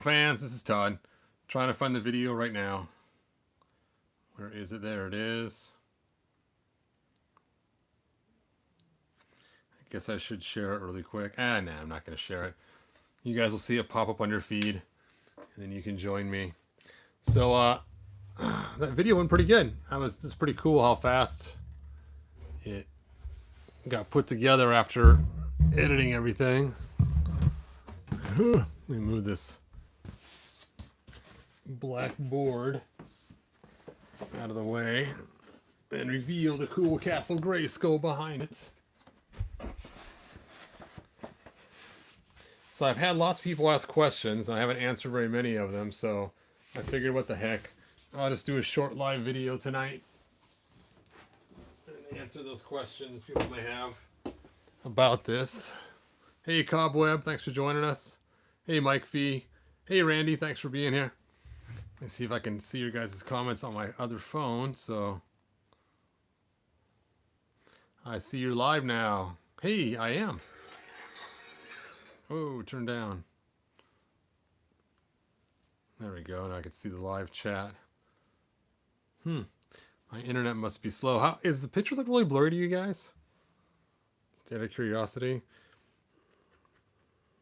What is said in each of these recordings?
Fans, this is Todd. Trying to find the video right now. Where is it? There it is. I guess I should share it really quick. Nah, I'm not going to share it. You guys will see it pop up on your feed, and then you can join me. So, that video went pretty good. It's pretty cool how fast it got put together after editing everything. Let me move this black board out of the way and reveal the cool Castle Greyskull behind it. So I've had lots of people ask questions, and I haven't answered very many of them, so I figured what the heck, I'll just do a short live video tonight and answer those questions people may have about this. Hey Cobweb, thanks for joining us. Hey Mike Fee. Hey Randy, thanks for being here. Let's see if I can see your guys' comments on my other phone. So I see you're live now. Hey, I am. Oh, turn down. There we go. Now I can see the live chat. My internet must be slow. How is the picture look really blurry to you guys? Just out of curiosity.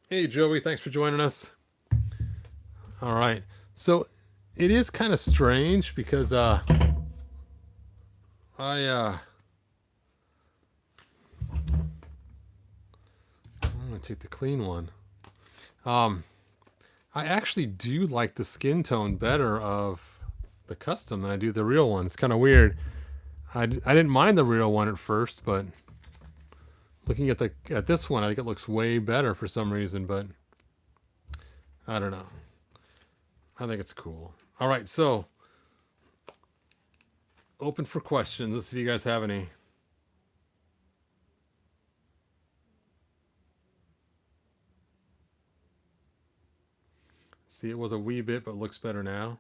Hey Joey, thanks for joining us. All right. So it is kind of strange because I'm gonna take the clean one. I actually do like the skin tone better of the custom than I do the real one. It's kind of weird. I didn't mind the real one at first, but looking at this one, I think it looks way better for some reason, but I don't know. I think it's cool. All right, so open for questions. Let's see if you guys have any. See, it was a wee bit, but looks better now.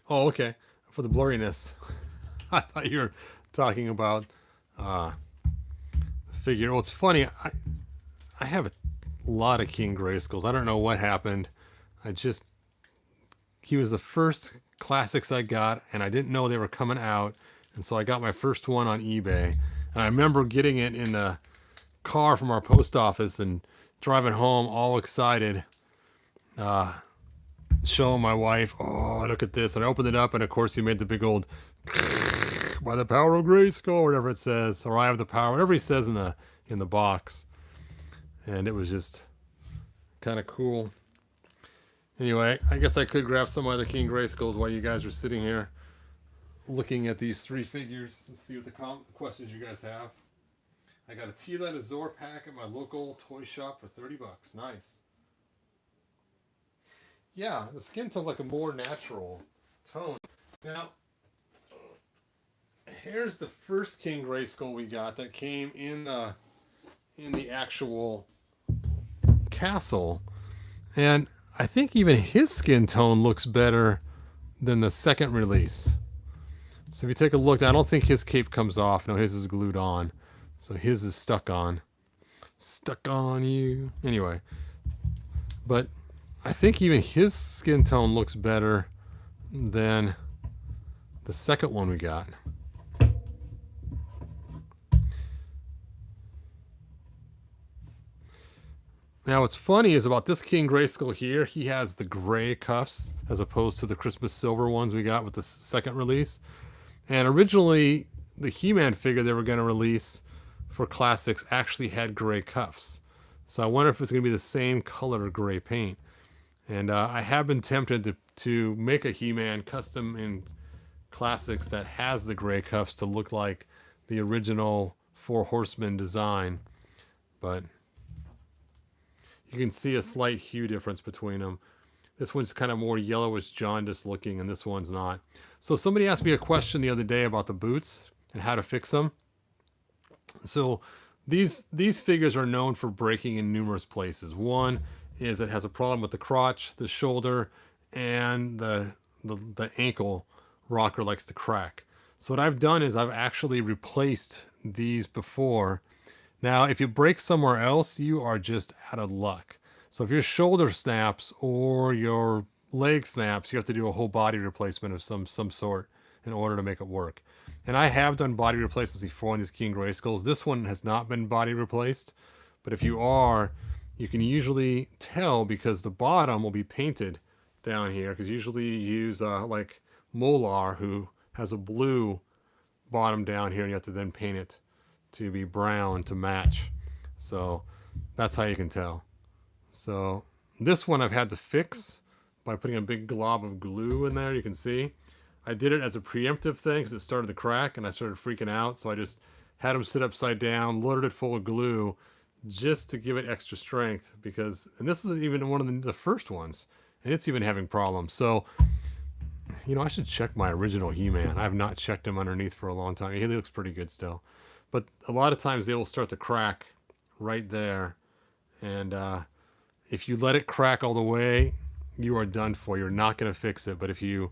Oh, okay. For the blurriness. I thought you were talking about the figure. Well, it's funny. I have a lot of King Greyskulls. I don't know what happened. He was the first classics I got, and I didn't know they were coming out. And so I got my first one on eBay. And I remember getting it in the car from our post office and driving home all excited, showing my wife, oh, look at this. And I opened it up, and of course he made the big old by the power of Greyskull, whatever it says, or I have the power, whatever he says in the box. And it was just kind of cool. Anyway, I guess I could grab some other King Greyskulls while you guys are sitting here looking at these three figures. Let's see what the questions you guys have. I got a Tila and Azor pack at my local toy shop for 30 bucks. Nice. Yeah, the skin tone's like a more natural tone. Now, here's the first King Greyskull we got that came in the actual castle. And I think even his skin tone looks better than the second release. So if you take a look, I don't think his cape comes off. No, his is glued on. So his is stuck on. Stuck on you. Anyway. But I think even his skin tone looks better than the second one we got. Now what's funny is about this King Greyskull here, he has the gray cuffs as opposed to the Christmas silver ones we got with the second release. And originally, the He-Man figure they were going to release for classics actually had gray cuffs. So I wonder if it's going to be the same color gray paint. And I have been tempted to make a He-Man custom in classics that has the gray cuffs to look like the original Four Horsemen design. But you can see a slight hue difference between them. This one's kind of more yellowish jaundice looking, and this one's not. So somebody asked me a question the other day about the boots and how to fix them. So these figures are known for breaking in numerous places. One is it has a problem with the crotch, the shoulder, and the ankle rocker likes to crack. So what I've done is I've actually replaced these before Now, if you break somewhere else, you are just out of luck. So if your shoulder snaps or your leg snaps, you have to do a whole body replacement of some sort in order to make it work. And I have done body replacements before on these King Grayskulls. This one has not been body replaced, but if you are, you can usually tell because the bottom will be painted down here, because usually you use like Molar, who has a blue bottom down here, and you have to then paint it to be brown to match. So that's how you can tell. So this one I've had to fix by putting a big glob of glue in there. You can see I did it as a preemptive thing because it started to crack and I started freaking out. So I just had them sit upside down, loaded it full of glue just to give it extra strength, because, and this isn't even one of the first ones, and it's even having problems. So, you know, I should check my original He-Man. I have not checked him underneath for a long time. He looks pretty good still. But a lot of times they will start to crack right there. And if you let it crack all the way, you are done for. You're not going to fix it. But if you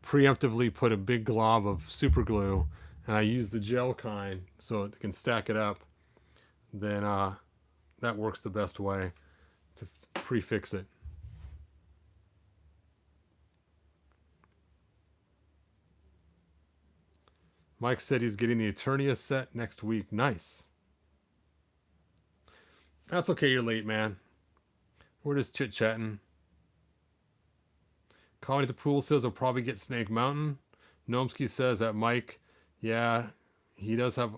preemptively put a big glob of super glue, and I use the gel kind so it can stack it up, then that works the best way to prefix it. Mike said he's getting the Eternia set next week. Nice. That's okay, you're late, man. We're just chit-chatting. Colin at the pool says he'll probably get Snake Mountain. Gnomsky says that Mike, yeah, he does have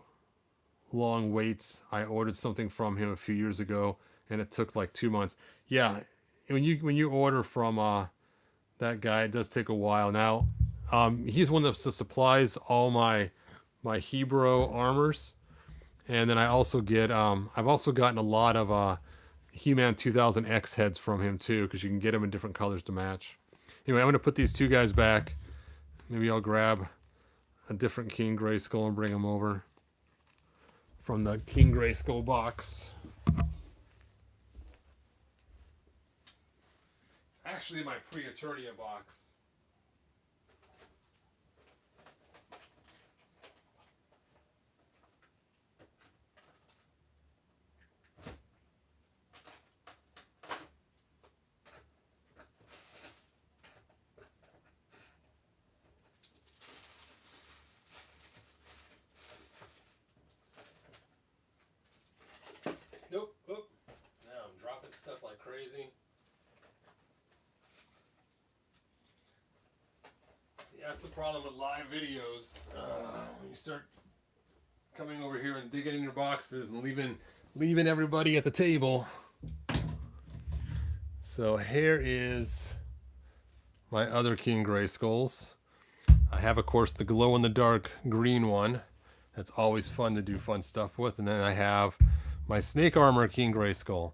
long waits. I ordered something from him a few years ago, and it took like 2 months. Yeah, when you order from that guy, it does take a while. Now, he's one that supplies all my Hebrew armors, and then I also get I've also gotten a lot of He-Man 2000X heads from him too, because you can get them in different colors to match. Anyway, I'm going to put these two guys back. Maybe I'll grab a different King Grayskull and bring him over from the King Grayskull box. It's actually my pre-Eternia box. Nope. Oop. Now I'm dropping stuff like crazy. See, that's the problem with live videos. When you start coming over here and digging in your boxes and leaving everybody at the table. So here is my other King Grayskulls. I have, of course, the glow-in-the-dark green one. That's always fun to do fun stuff with. And then I have my Snake Armor King Grayskull.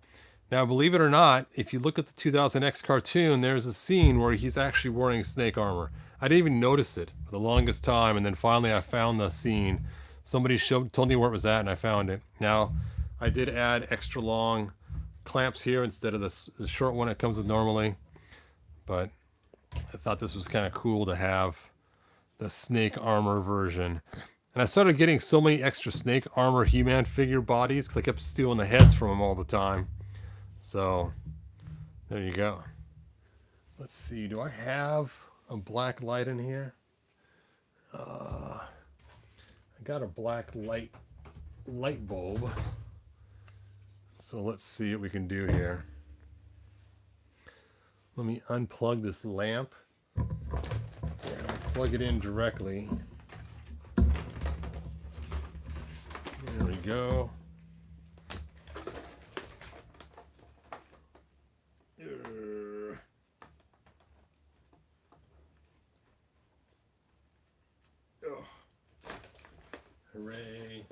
Now, believe it or not, if you look at the 2000X cartoon, there's a scene where he's actually wearing snake armor. I didn't even notice it for the longest time, and then finally I found the scene. Somebody told me where it was at, and I found it. Now, I did add extra long clamps here instead of the short one it comes with normally, but I thought this was kind of cool to have the snake armor version. And I started getting so many extra snake armor He-Man figure bodies because I kept stealing the heads from them all the time. So, there you go. Let's see, do I have a black light in here? I got a black light bulb. So let's see what we can do here. Let me unplug this lamp and plug it in directly. There we go. Oh. Hooray.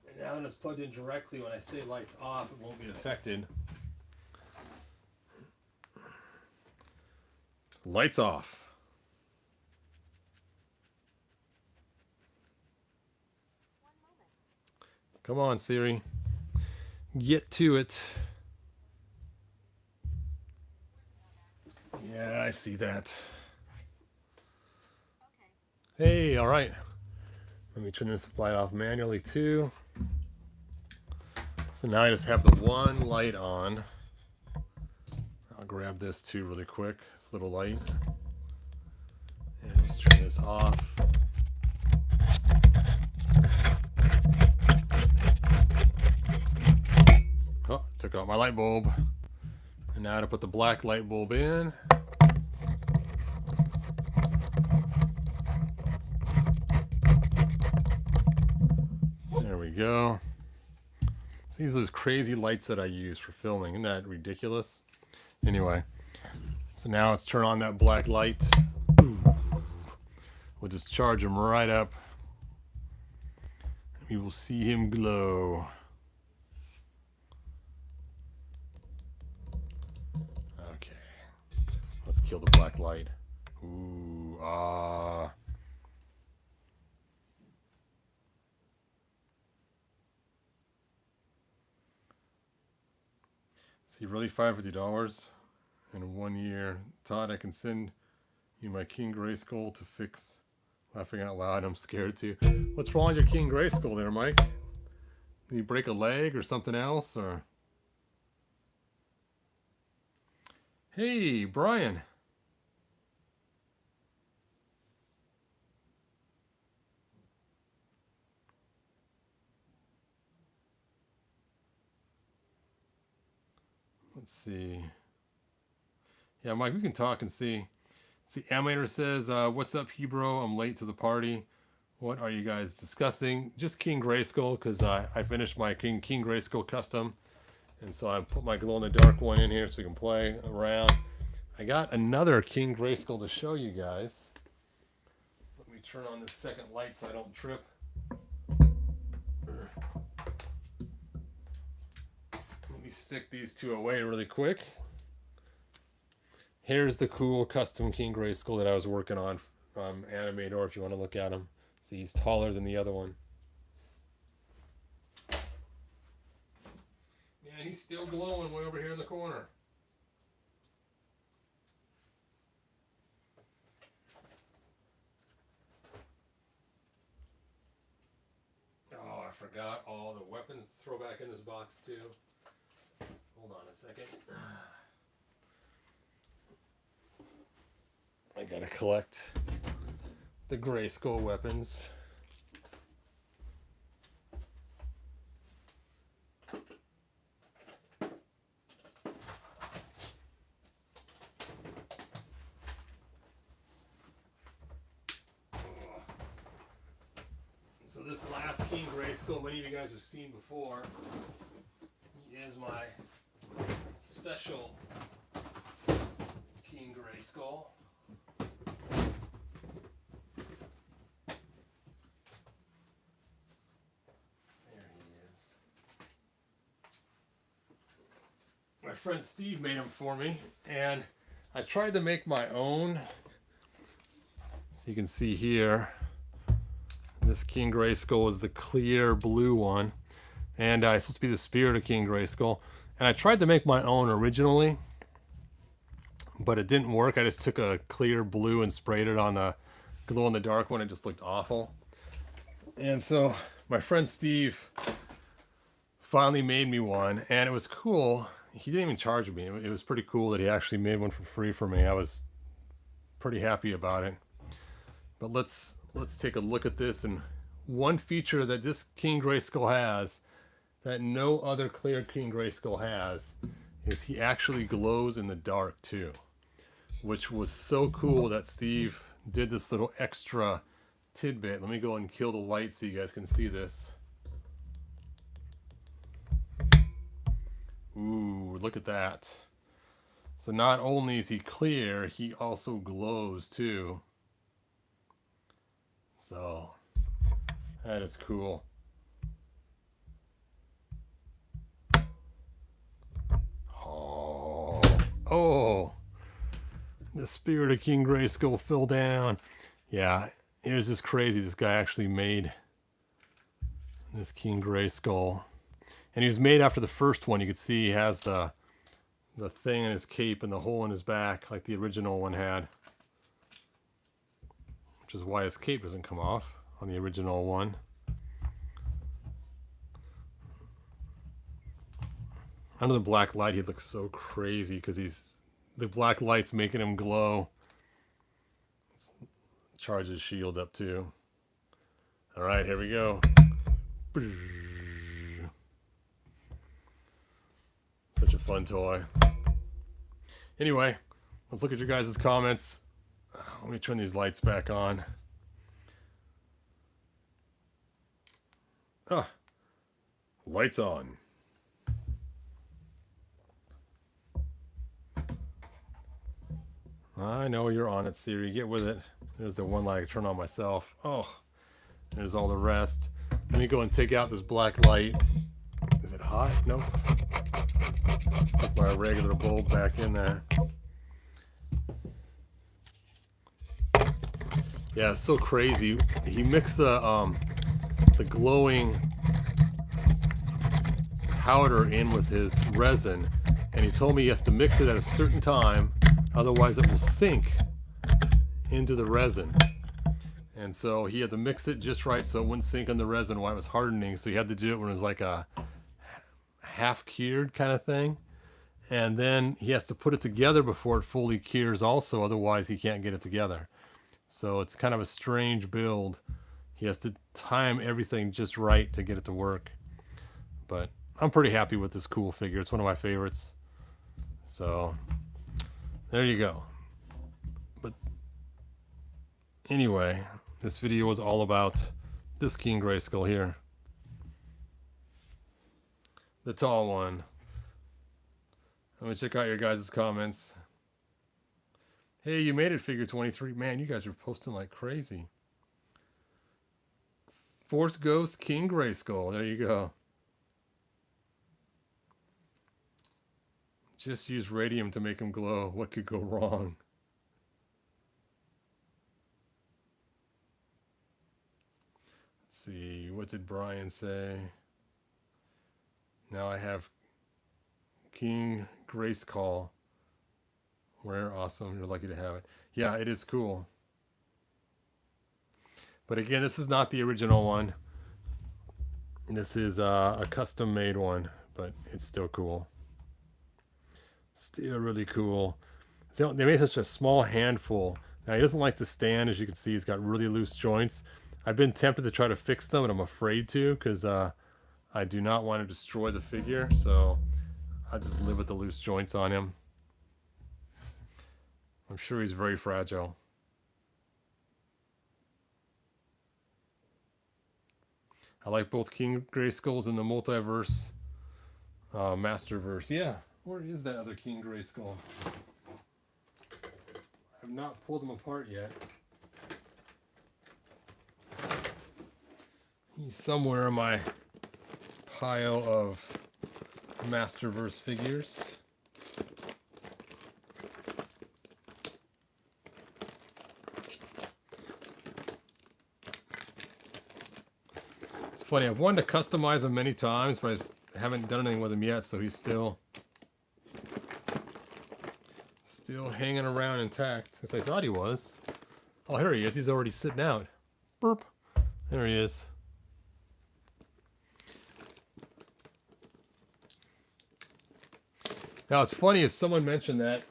And now when it's plugged in directly, when I say lights off, it won't be affected. Lights off. Come on, Siri. Get to it. Yeah, I see that. Okay. Hey, all right. Let me turn this light off manually too. So now I just have the one light on. I'll grab this too really quick, this little light. And let's turn this off. Oh, took out my light bulb. And now to put the black light bulb in. There we go. So these are those crazy lights that I use for filming. Isn't that ridiculous? Anyway, so now let's turn on that black light. We'll just charge him right up. We will see him glow. Okay. Let's kill the black light. Ooh, ah. See, really $550 in 1 year. Todd, I can send you my King Grayskull to fix. Laughing out loud, I'm scared too. What's wrong with your King Grayskull there, Mike? Did you break a leg or something else? Or hey, Brian. Let's see. Yeah, Mike, we can talk and see. See, Animator says, what's up, Hebro? I'm late to the party. What are you guys discussing? Just King Grayskull, because I finished my King Grayskull custom. And so I put my glow-in-the-dark one in here so we can play around. I got another King Grayskull to show you guys. Let me turn on this second light so I don't trip. Let me stick these two away really quick. Here's the cool custom King Grayskull that I was working on from Animator, if you want to look at him. See, he's taller than the other one. Yeah, and he's still glowing way over here in the corner. Oh, I forgot all the weapons to throw back in this box too. Hold on a second. I gotta collect the Greyskull weapons. So this last King Greyskull, many of you guys have seen before. He is my special King Greyskull. My friend Steve made them for me, and I tried to make my own. So you can see here, this King Grayskull is the clear blue one, and it's supposed to be the spirit of King Grayskull. And I tried to make my own originally, but it didn't work. I just took a clear blue and sprayed it on the glow-in-the-dark one. It just looked awful. And so my friend Steve finally made me one, and it was cool. He didn't even charge me. It was pretty cool that he actually made one for free for me. I was pretty happy about it. But let's take a look at this. And one feature that this King Grayskull has that no other clear King Grayskull has is he actually glows in the dark too, which was so cool that Steve did this little extra tidbit. Let me go and kill the light so you guys can see this. Ooh, look at that. So not only is he clear, he also glows too. So that is cool. Oh, the spirit of King Grayskull fell down. Yeah, it was just crazy. This guy actually made this King Grayskull. And he was made after the first one. You could see he has the thing in his cape and the hole in his back like the original one had. Which is why his cape doesn't come off. on the original one. Under the black light, he looks so crazy because the black light's making him glow. Charge his shield up too. All right, here we go. Such a fun toy. Anyway, let's look at your guys' comments. Let me turn these lights back on. Ah, lights on. I know you're on it, Siri. Get with it. There's the one light I turn on myself. Oh, there's all the rest. Let me go and take out this black light. Is it hot? Nope. Stick my regular bulb back in there. Yeah, it's so crazy. He mixed the glowing powder in with his resin, and he told me he has to mix it at a certain time, otherwise it will sink into the resin. And so he had to mix it just right so it wouldn't sink in the resin while it was hardening. So he had to do it when it was like a half cured kind of thing. And then he has to put it together before it fully cures also, otherwise he can't get it together. So it's kind of a strange build. He has to time everything just right to get it to work. But I'm pretty happy with this cool figure. It's one of my favorites. So there you go. But anyway, this video was all about this King Grayskull here. The tall one. Let me check out your guys' comments. Hey, you made it, figure 23. Man, you guys are posting like crazy. Force Ghost King Grayskull. There you go. Just use radium to make him glow. What could go wrong? Let's see. What did Brian say? Now I have King Greyskull. Rare, awesome. You're lucky to have it. Yeah, it is cool. But again, this is not the original one. This is a custom made one, but it's still cool. Still really cool. They made such a small handful. Now he doesn't like to stand. As you can see, he's got really loose joints. I've been tempted to try to fix them, and I'm afraid to because I do not want to destroy the figure. So I just live with the loose joints on him. I'm sure he's very fragile. I like both King Grayskulls in the multiverse, Masterverse. Yeah, where is that other King Grayskull? I've not pulled them apart yet. He's somewhere in my pile of Masterverse figures. It's funny, I've wanted to customize him many times, but I just haven't done anything with him yet, so he's still hanging around intact, since I thought he was. Oh, here he is. He's already sitting out. Burp. There he is. Now, it's funny, as someone mentioned that,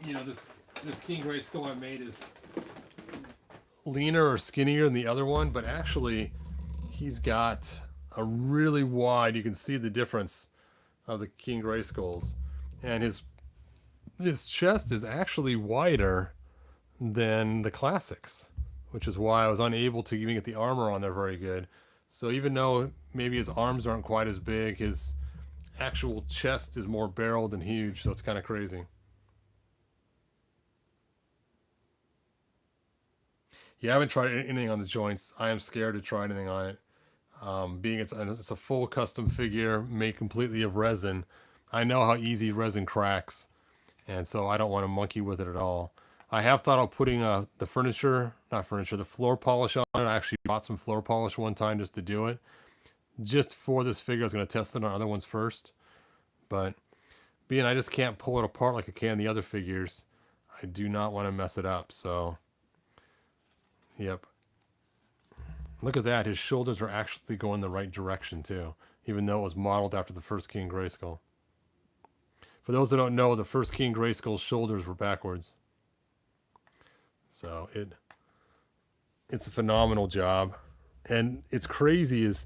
you know, this King Grayskull I made is leaner or skinnier than the other one, but actually he's got a really wide, you can see the difference of the King Grayskulls, and his chest is actually wider than the classics, which is why I was unable to even get the armor on there very good. So even though maybe his arms aren't quite as big, his actual chest is more barreled and huge, so it's kind of crazy. Yeah, I haven't tried anything on the joints. I am scared to try anything on it. Being it's a full custom figure made completely of resin, I know how easy resin cracks, and so I don't want to monkey with it at all. I have thought of putting the floor polish on it. I actually bought some floor polish one time just to do it. Just for this figure, I was going to test it on other ones first. But being I just can't pull it apart like I can the other figures, I do not want to mess it up. So, yep. Look at that. His shoulders are actually going the right direction too, even though it was modeled after the first King Grayskull. For those that don't know, the first King Grayskull's shoulders were backwards. So it's a phenomenal job. And it's crazy is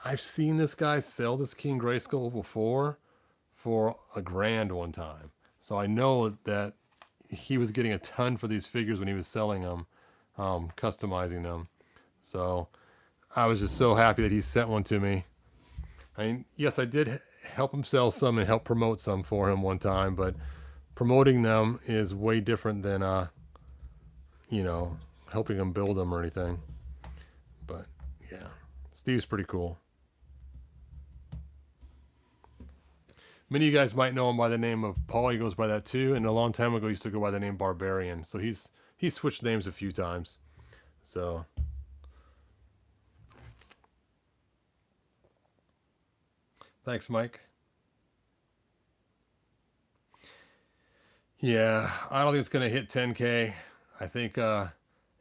I've seen this guy sell this King Grayskull before for $1,000 one time. So I know that he was getting a ton for these figures when he was selling them, customizing them. So I was just so happy that he sent one to me. I mean, yes, I did help him sell some and help promote some for him one time, but promoting them is way different than, you know, helping him build them or anything. But yeah, Steve's pretty cool. Many of you guys might know him by the name of Paul. He goes by that too. And a long time ago, he used to go by the name Barbarian. So he's switched names a few times. So thanks, Mike. Yeah, I don't think it's going to hit 10K. I think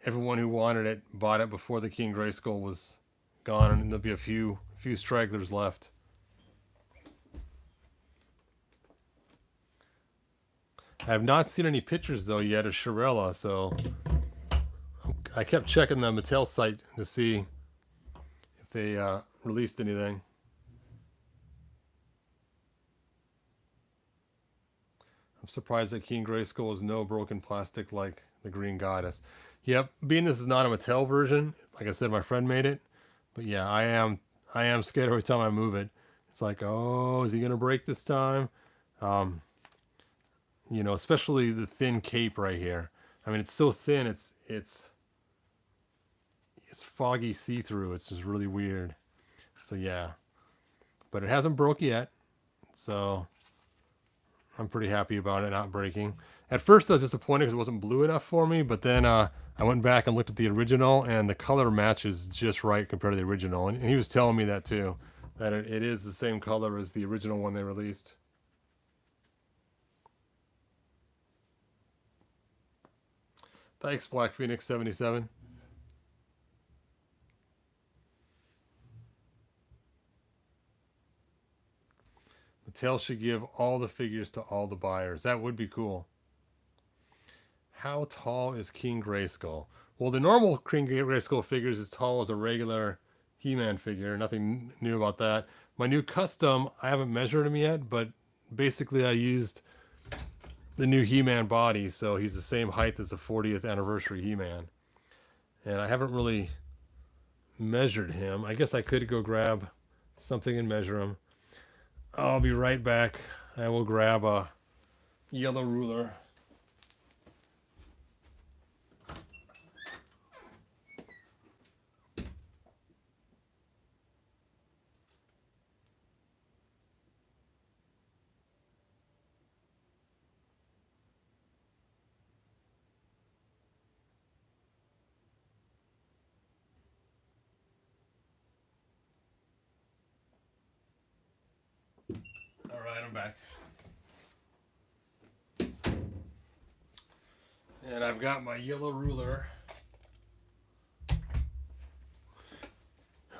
everyone who wanted it bought it before the King Grayskull was gone, and there'll be a few stragglers left. I have not seen any pictures though yet of Shirella, so I kept checking the Mattel site to see if they released anything. I'm surprised that King Grayskull is no broken plastic like the Green Goddess. Yep, being this is not a Mattel version, like I said, my friend made it. But yeah, I am scared every time I move it. It's like, oh, is he gonna break this time? You know, especially the thin cape right here. I mean, it's so thin, it's foggy see-through. It's just really weird. So yeah, but it hasn't broke yet. So I'm pretty happy about it not breaking. At first, I was disappointed because it wasn't blue enough for me, but then I went back and looked at the original, and the color matches just right compared to the original. And he was telling me that too, that it is the same color as the original one they released. Thanks, Black Phoenix 77. Mattel should give all the figures to all the buyers. That would be cool. How tall is King Grayskull? Well, the normal King Grayskull figure is as tall as a regular He-Man figure. Nothing new about that. My new custom, I haven't measured him yet, but basically I used the new He-Man body, so he's the same height as the 40th anniversary He-Man. And I haven't really measured him. I guess I could go grab something and measure him. I'll be right back. I will grab a yellow ruler. All right, I'm back. And I've got my yellow ruler.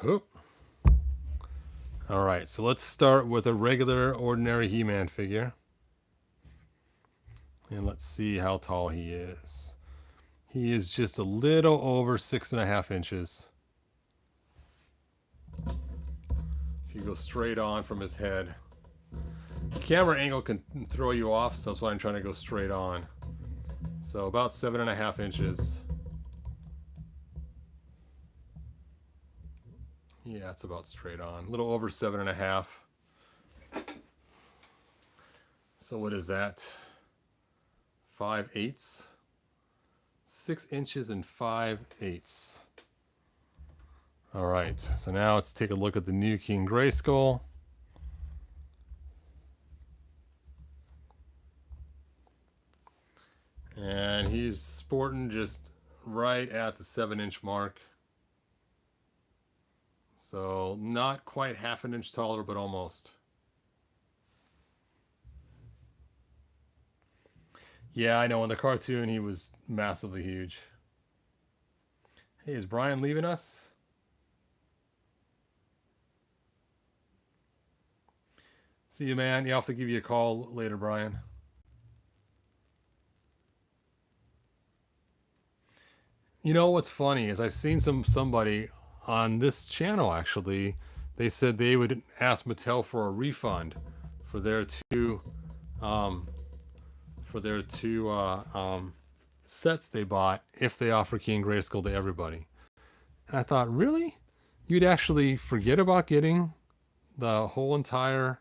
Oop. All right, so let's start with a regular, ordinary He-Man figure. And let's see how tall he is. He is just a little over 6.5 inches. If you go straight on from his head. The camera angle can throw you off, so that's why I'm trying to go straight on. So about 7.5 inches. Yeah, it's about straight on. A little over 7.5. So what is that? 5/8. 6 inches and 5/8. All right, so now let's take a look at the new King Grayskull. And he's sporting just right at the 7-inch mark. So not quite half an inch taller, but almost. Yeah, I know. In the cartoon, he was massively huge. Hey, is Brian leaving us? See you, man. You'll have to give you a call later, Brian. You know what's funny is I've seen somebody on this channel actually. They said they would ask Mattel for a refund for their two um, for their two sets they bought if they offer King Grayskull to everybody. And I thought, really? You'd actually forget about getting the whole entire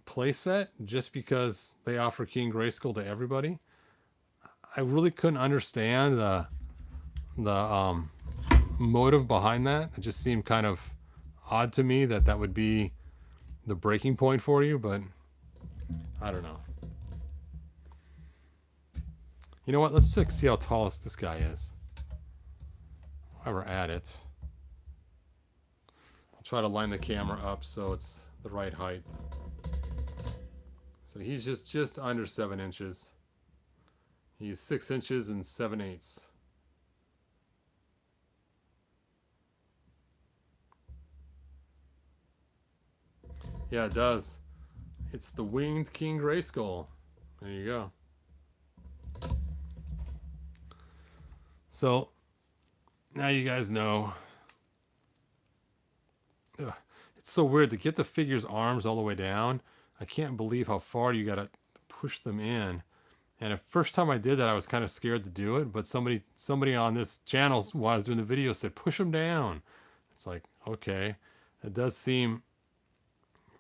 playset just because they offer King Grayskull to everybody? I really couldn't understand the motive behind that. It just seemed kind of odd to me that that would be the breaking point for you, but I don't know. You know what? Let's see how tall this guy is. While we're at it, I'll try to line the camera up so it's the right height. So he's just under 7 inches. He's 6 inches and 7/8. Yeah, it does. It's the winged King Grayskull. There you go. So now you guys know. Ugh, it's so weird to get the figure's arms all the way down. I can't believe how far you gotta push them in. And the first time I did that, I was kind of scared to do it. But somebody on this channel while I was doing the video said, push them down. It's like, okay. It does seem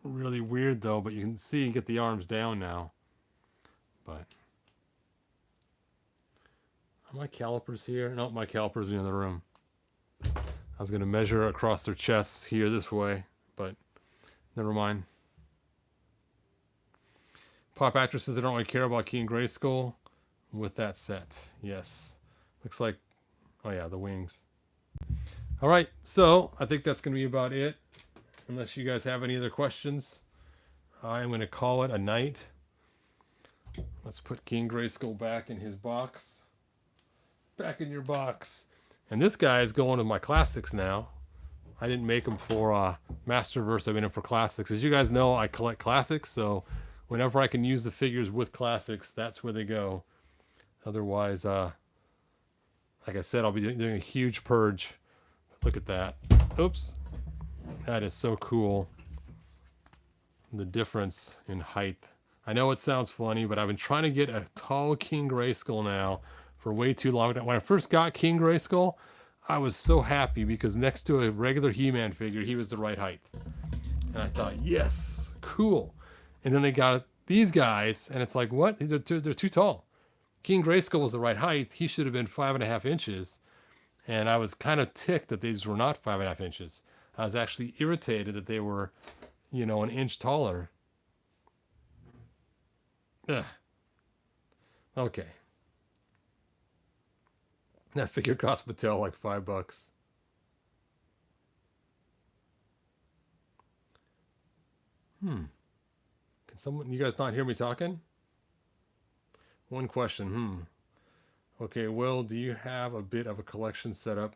really weird though, but you can see and get the arms down now. But are my calipers here? No, my calipers are in the other room. I was going to measure across their chests here this way, but never mind. Pop actresses, I don't really care about King Grayskull with that set. Yes. Looks like, oh yeah, the wings. All right, so I think that's going to be about it. Unless you guys have any other questions, I'm going to call it a night. Let's put King Grayskull back in his box. Back in your box. And this guy is going to my classics now. I didn't make them for Masterverse. I made them for classics. As you guys know, I collect classics, so whenever I can use the figures with classics, that's where they go. Otherwise, like I said, I'll be doing a huge purge. Look at that. Oops. That is so cool. The difference in height. I know it sounds funny, but I've been trying to get a tall King Grayskull now for way too long. When I first got King Grayskull, I was so happy because next to a regular He-Man figure, he was the right height. And I thought, yes, cool. And then they got these guys, and it's like, what? They're too tall. King Grayskull was the right height. He should have been 5.5 inches. And I was kind of ticked that these were not 5.5 inches. I was actually irritated that they were, you know, an inch taller. Ugh. Okay. That figure cost Mattel like $5. Can someone, you guys not hear me talking? One question. Okay, Will, do you have a bit of a collection setup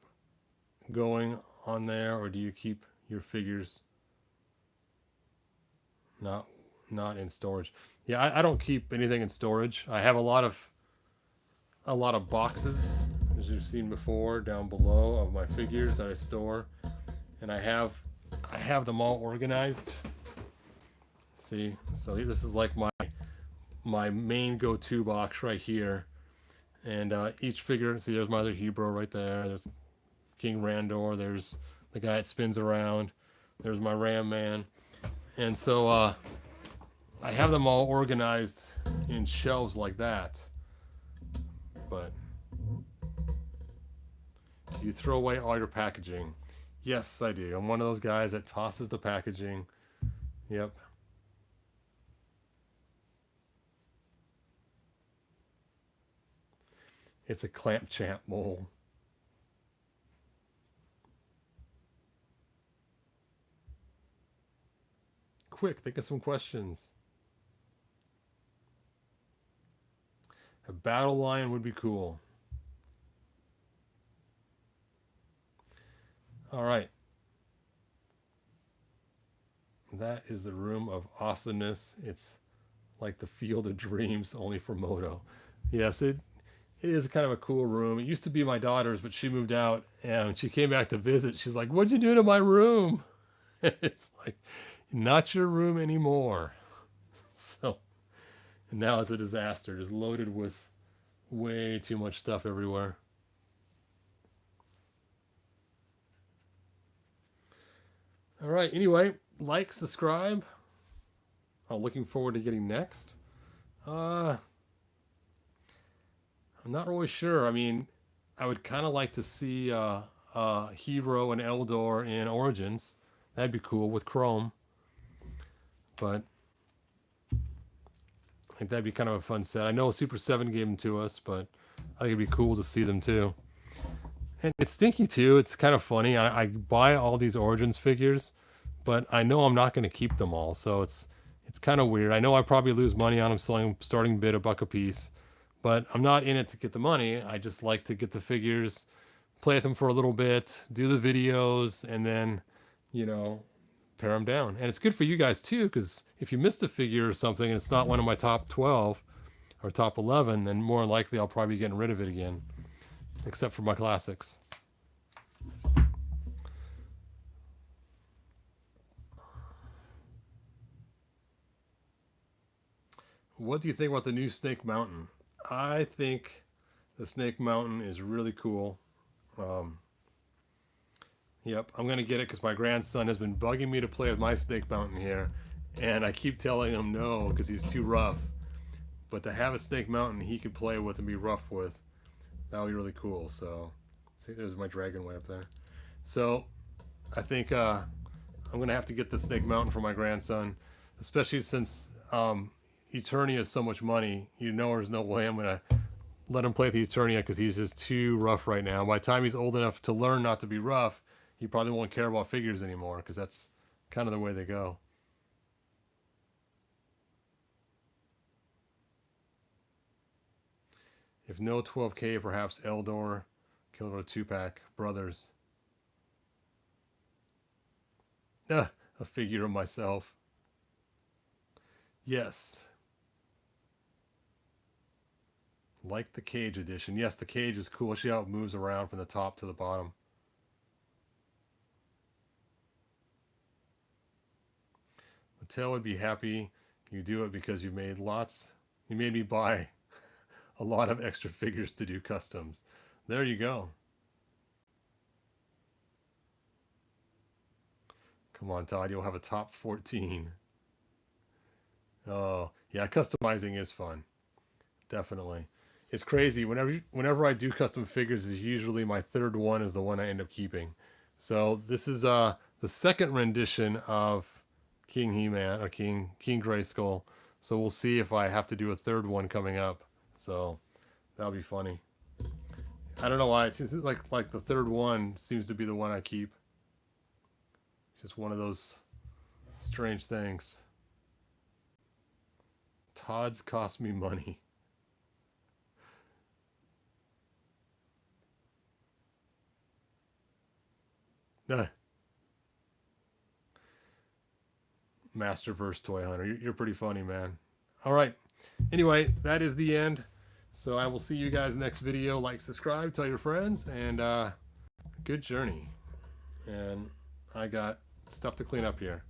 going on there, or do you keep your figures not in storage? Yeah, I don't keep anything in storage. I have a lot of boxes, as you've seen before, down below of my figures that I store, and I have them all organized. See, so this is like my main go-to box right here, and each figure. See, there's my other Hebrew right there. There's King Randor. There's the guy that spins around. There's my Ram Man, and so I have them all organized in shelves like that. But you throw away all your packaging? Yes, I do. I'm one of those guys that tosses the packaging. Yep. It's a Clamp Champ mold. Quick, think of some questions. A battle lion would be cool. All right. That is the room of awesomeness. It's like the Field of Dreams, only for Moto. Yes, it is kind of a cool room. It used to be my daughter's, but she moved out, and when she came back to visit, she's like, "What'd you do to my room?" It's like, not your room anymore. So, and now it's a disaster. It's loaded with way too much stuff everywhere. All right. Anyway, like, subscribe. I'm looking forward to getting next. I'm not really sure. I mean, I would kind of like to see Hero and Eldor in Origins. That'd be cool with Chrome. But I think that'd be kind of a fun set. I know Super 7 gave them to us, but I think it'd be cool to see them too. And it's stinky too. It's kind of funny. I buy all these Origins figures, but I know I'm not going to keep them all. So it's kind of weird. I know I probably lose money on them selling starting bid $1 a piece, but I'm not in it to get the money. I just like to get the figures, play with them for a little bit, do the videos, and then, you know, pare them down. And it's good for you guys too, because if you missed a figure or something and it's not one of my top 12 or top 11, then more than likely I'll probably be getting rid of it again, except for my classics. What do you think about the new Snake Mountain? I think the Snake Mountain is really cool. Um, yep, I'm going to get it because my grandson has been bugging me to play with my Snake Mountain here. And I keep telling him no because he's too rough. But to have a Snake Mountain he could play with and be rough with, that would be really cool. So, see, there's my dragon way up there. So, I think I'm going to have to get the Snake Mountain for my grandson, especially since Eternia is so much money. You know there's no way I'm going to let him play with Eternia because he's just too rough right now. By the time he's old enough to learn not to be rough, he probably won't care about figures anymore because that's kind of the way they go. If no 12K, perhaps Eldor, Kildor 2-pack, Brothers. A figure of myself. Yes. Like the Cage edition. Yes, the Cage is cool. See how it moves around from the top to the bottom. Mattel would be happy you do it because you made me buy a lot of extra figures to do customs. There you go. Come on, Todd, you'll have a top 14. Oh, yeah, customizing is fun. Definitely. It's crazy. Whenever I do custom figures, is usually my third one is the one I end up keeping. So this is the second rendition of King He-Man or King Greyskull. So we'll see if I have to do a third one coming up. So that'll be funny. I don't know why. It seems like the third one seems to be the one I keep. It's just one of those strange things. Todd's cost me money. Masterverse Toy Hunter. You're pretty funny, man. All right. Anyway, that is the end. So I will see you guys next video. Like, subscribe, tell your friends, and good journey. And I got stuff to clean up here.